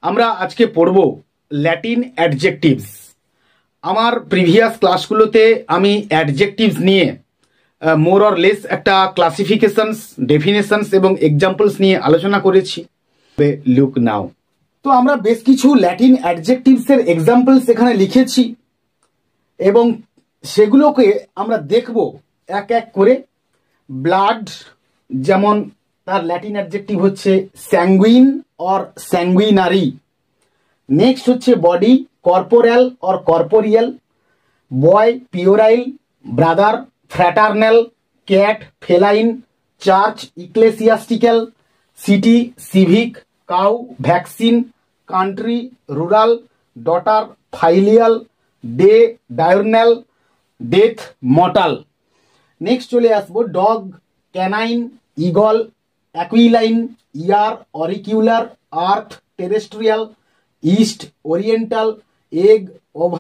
আমরা আজকে পড়ব ল্যাটিন অ্যাডজেক্টিভস। আমার প্রিভিয়াস ক্লাসগুলোতে আমি অ্যাডজেক্টিভস নিয়ে মোর অর লেস একটা ক্লাসিফিকেশনস, ডেফিনেশনস এবং এক্সাম্পলস নিয়ে আলোচনা করেছি। লুক নাও। তো আমরা বেশ কিছু ল্যাটিন অ্যাডজেক্টিভসের এক্সাম্পলস এখানে লিখেছি এবং সেগুলোকে আমরা দেখব এক এক করে। ব্লাড, যেমন তার ল্যাটিন অ্যাডজেক্টিভ হচ্ছে স্যাঙ্গুইন অর স্যাঙ্গুইনারি। নেক্সট হচ্ছে body, corporal or corporeal. Boy, puerile. Brother, fraternal. Cat, feline. Church, ecclesiastical. City, civic. Cow, vaccine. Country, rural. Daughter, filial. Day, diurnal. Death, mortal. Next চলে আসবো dog, canine. Eagle, aquiline. Ear, auricular. Earth, terrestrial. East, oriental. Egg, oval.